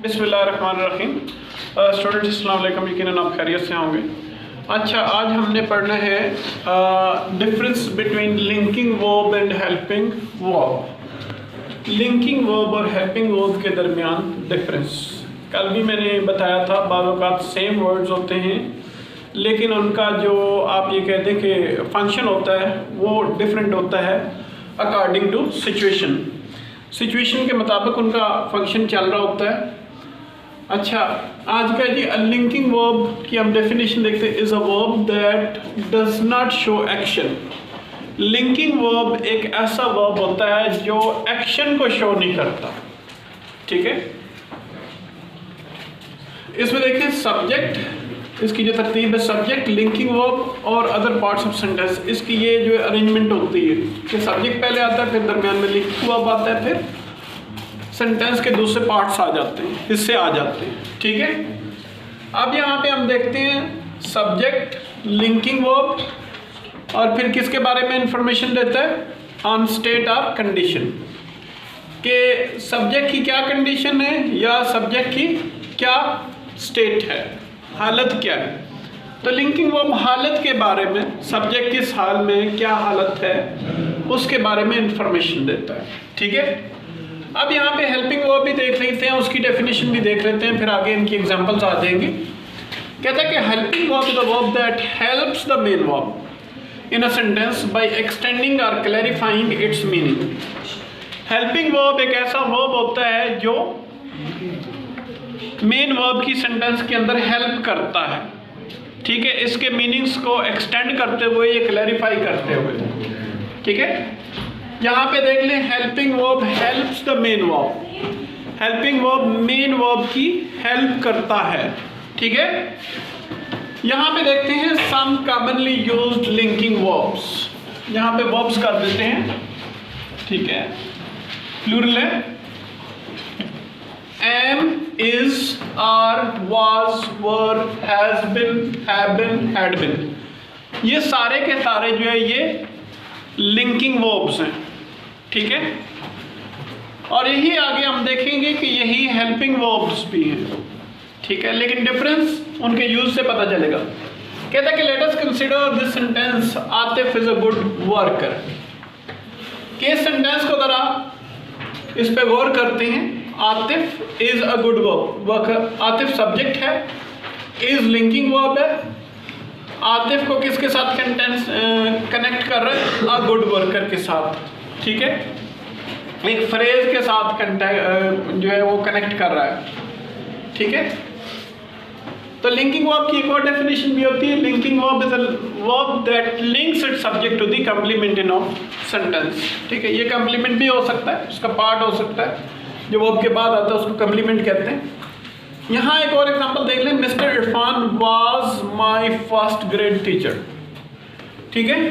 बिस्मिल्लाहिर्रहमानिर्रहीम। स्टूडेंट्स अस्सलाम वालेकुम, यकीनन आप खैरियत से होंगे। अच्छा, आज हमने पढ़ना है difference between linking verb and helping verb. Linking verb और हेल्पिंग वर्ब के दरमियान डिफरेंस कल भी मैंने बताया था। बाज़ औक़ात सेम वर्ड्स होते हैं लेकिन उनका जो आप ये कहते हैं कि फंक्शन होता है वो डिफरेंट होता है अकॉर्डिंग टू सिचुएशन के मुताबिक उनका फंक्शन चल रहा होता है। अच्छा, आज का जी लिंकिंग वर्ब की हम डेफिनेशन देखते हैं। Is a verb that does not show action. Linking verb एक ऐसा वर्ब होता है जो एक्शन को शो नहीं करता। ठीक है, इसमें देखिए सब्जेक्ट, इसकी जो तरतीब है सब्जेक्ट, लिंकिंग वर्ब और अदर पार्ट्स ऑफ सेंटेंस। इसकी ये जो अरेंजमेंट होती है कि सब्जेक्ट पहले आता है, फिर दरमियान में लिंकिंग वर्ब आता है, फिर सेंटेंस के दूसरे पार्ट्स आ जाते हैं, हिस्से आ जाते हैं। ठीक है, अब यहाँ पे हम देखते हैं सब्जेक्ट, लिंकिंग वर्ब और फिर किसके बारे में इंफॉर्मेशन देता है, ऑन स्टेट और कंडीशन, के सब्जेक्ट की क्या कंडीशन है या सब्जेक्ट की क्या स्टेट है, हालत क्या है। तो लिंकिंग वर्ब हालत के बारे में, सब्जेक्ट किस हाल में, क्या हालत है, उसके बारे में इंफॉर्मेशन देता है। ठीक है, अब यहाँ पे हेल्पिंग वर्ब भी देख लेते हैं, उसकी डेफिनेशन भी देख लेते हैं, फिर आगे इनकी एग्जांपल्स आ जाएंगी। कहता है कि helping verb is a verb that helps the main verb in a sentence by extending or clarifying its meaning. Helping verb एक ऐसा वर्ब होता है जो मेन वर्ब की सेंटेंस के अंदर हेल्प करता है। ठीक है, इसके मीनिंग्स को एक्सटेंड करते हुए, ये क्लैरिफाई करते हुए। ठीक है, यहाँ पे देख लें helping verb helps the main verb. Helping verb main verb की हेल्प करता है। ठीक है, यहाँ पे देखते हैं सम कॉमनली यूज्ड लिंकिंग वर्ब्स। यहाँ पे वर्ब्स कर देते हैं। ठीक है, प्लूरल है, am, is, are, was, were, has been, have been, had been. ये सारे के सारे जो है ये लिंकिंग वर्ब्स हैं। ठीक है, और यही आगे हम देखेंगे कि यही हेल्पिंग वर्ब्स भी हैं। ठीक है, लेकिन डिफरेंस उनके यूज से पता चलेगा। कहता है कि let us consider this sentence, Atif is a good worker. के सेंटेंस को जरा इस पे गौर करते हैं। Atif is a good worker, Atif subject है, इज लिंकिंग वर्ब है। आतिफ को किसके साथ कनेक्ट कर रहे हैं, अ गुड वर्कर के साथ। ठीक है, एक फ्रेज के साथ जो है वो कनेक्ट कर रहा है। ठीक है, तो लिंकिंग वर्ब की एक और डेफिनेशन भी होती है। Linking verb is a verb that links its subject to the complement in of sentence. ठीक है, ये कंप्लीमेंट भी हो सकता है, उसका पार्ट हो सकता है, जो वर्ब के बाद आता है उसको कंप्लीमेंट कहते हैं। यहाँ एक और एग्जांपल देख लें, mister Irfan was my first grade teacher. ठीक है,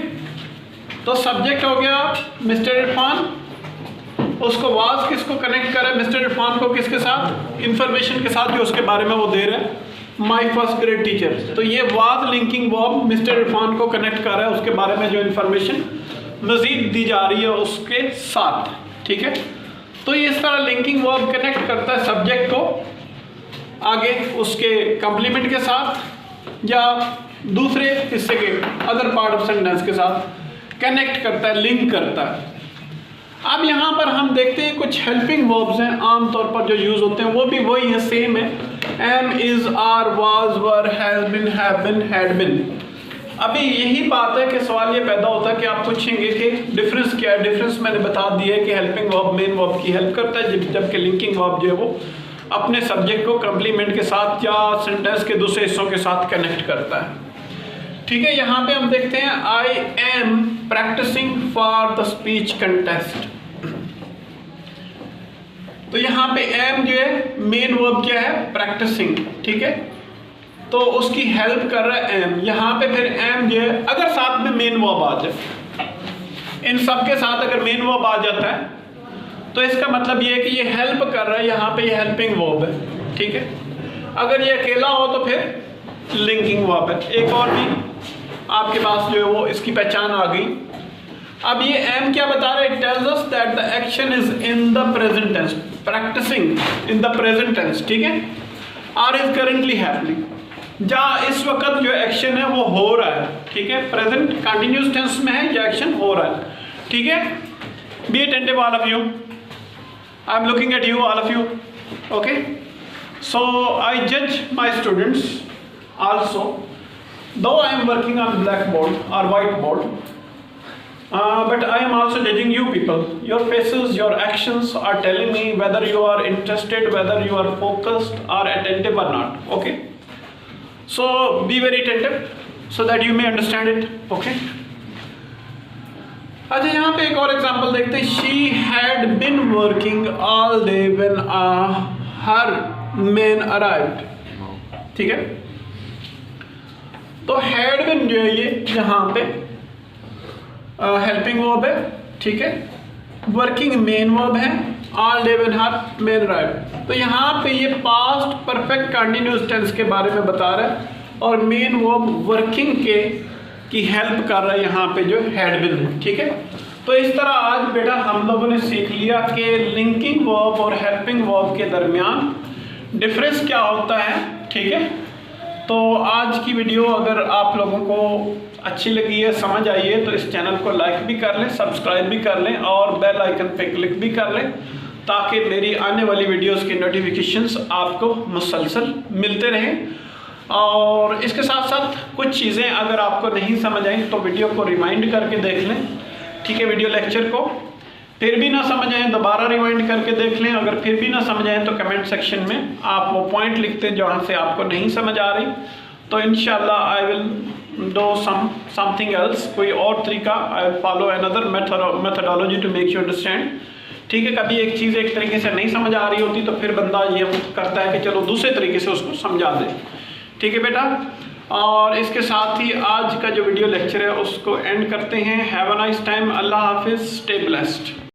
तो सब्जेक्ट हो गया मिस्टर इरफान, उसको वाज किसको कनेक्ट कर रहा है, मिस्टर इरफान को किसके साथ, इंफॉर्मेशन के साथ जो उसके बारे में वो दे रहा है, माय फर्स्ट ग्रेड टीचर। तो ये was linking verb mister Irfan को कनेक्ट कर रहा है उसके बारे में जो इंफॉर्मेशन मजीद दी जा रही है उसके साथ। ठीक है, तो ये इस तरह लिंकिंग वर्ब कनेक्ट करता है सब्जेक्ट को आगे उसके कंप्लीमेंट के साथ या दूसरे हिस्से के अदर पार्ट ऑफ सेंटेंस के साथ कनेक्ट करता है, लिंक करता है। अब यहाँ पर हम देखते हैं कुछ हेल्पिंग वर्ब्स हैं आमतौर पर जो यूज होते हैं, वो भी वही है, सेम है। Am, is, are, was, were, has been, have been, had been. अभी यही बात है कि सवाल ये पैदा होता है कि आप पूछेंगे कि डिफरेंस क्या है। डिफरेंस मैंने बता दिया है कि हेल्पिंग वर्ब मेन वर्ब की हेल्प करता है, जबकि लिंकिंग वर्ब जो है वो अपने सब्जेक्ट को कंप्लीमेंट के साथ या सेंटेंस के दूसरे हिस्सों के साथ कनेक्ट करता है। ठीक है, यहाँ पे हम देखते हैं I am practising for the speech contest. तो यहाँ पे एम जो है मेन वर्ब क्या है, प्रैक्टिसिंग। ठीक है, तो उसकी हेल्प कर रहा है एम। यहाँ पे फिर एम जो है अगर साथ में मेन वर्ब आ जाए, इन सब के साथ अगर मेन वर्ब आ जाता है तो इसका मतलब ये है कि ये हेल्प कर रहा है, यहाँ पे ये हेल्पिंग वर्ब है। ठीक है, अगर ये अकेला हो तो फिर लिंकिंग वर्ब है। एक और भी आपके पास जो है वो इसकी पहचान आ गई। अब ये एम क्या बता रहा है, it tells us that the action is in the present tense. Practising in the present tense, ठीक है, आर इज करेंटली हैपनिंग, जहाँ इस वक्त जो एक्शन है वो हो रहा है, ठीक है, प्रेजेंट कंटिन्यूस टेंस में है, जो एक्शन हो रहा है, ठीक है। Be attentive all of you, I am looking at you all of you, okay. So I जज my students also, though I am working on black board और white board, but I am also judging you people. Your faces, your actions are telling me whether you are interested, whether you are focused or attentive or not, okay. So be very attentive so that you may understand it, okay. अच्छा, यहाँ पे एक और example देखते हैं। She had been working all day when her man arrived, ठीक है। तो had been जो है ये यहाँ पे हेल्पिंग वर्ब है, ठीक है, वर्किंग मेन वर्ब है, all day when her main arrived. तो यहाँ पे ये पास्ट परफेक्ट कंटिन्यूअस टेंस के बारे में बता रहा है और मेन वर्ब वर्किंग के की हेल्प कर रहा है यहाँ पे जो हैड बीन है, ठीक है। तो इस तरह आज बेटा हम लोगों ने सीख लिया कि लिंकिंग वर्ब और हेल्पिंग वर्ब के दरमियान डिफरेंस क्या होता है, ठीक है। तो आज की वीडियो अगर आप लोगों को अच्छी लगी है, समझ आई है, तो इस चैनल को लाइक भी कर लें, सब्सक्राइब भी कर लें और बेल आइकन पे क्लिक भी कर लें, ताकि मेरी आने वाली वीडियोस की नोटिफिकेशंस आपको मुसलसल मिलते रहें। और इसके साथ साथ कुछ चीज़ें अगर आपको नहीं समझ आई तो वीडियो को रिमाइंड करके देख लें, ठीक है, वीडियो लेक्चर को। फिर भी ना समझ आए दोबारा रिमाइंड करके देख लें। अगर फिर भी ना समझ आए तो कमेंट सेक्शन में आप वो पॉइंट लिखते हैं जहाँ से आपको नहीं समझ आ रही, तो इंशाल्लाह I will do something else, कोई और तरीका, I will follow another methodology to make you understand, ठीक है। कभी एक चीज़ एक तरीके से नहीं समझ आ रही होती तो फिर बंदा ये करता है कि चलो दूसरे तरीके से उसको समझा दे, ठीक है बेटा। और इसके साथ ही आज का जो वीडियो लेक्चर है उसको एंड करते हैं। हैव अ नाइस टाइम, अल्लाह हाफिज़, स्टे ब्लेस्ड।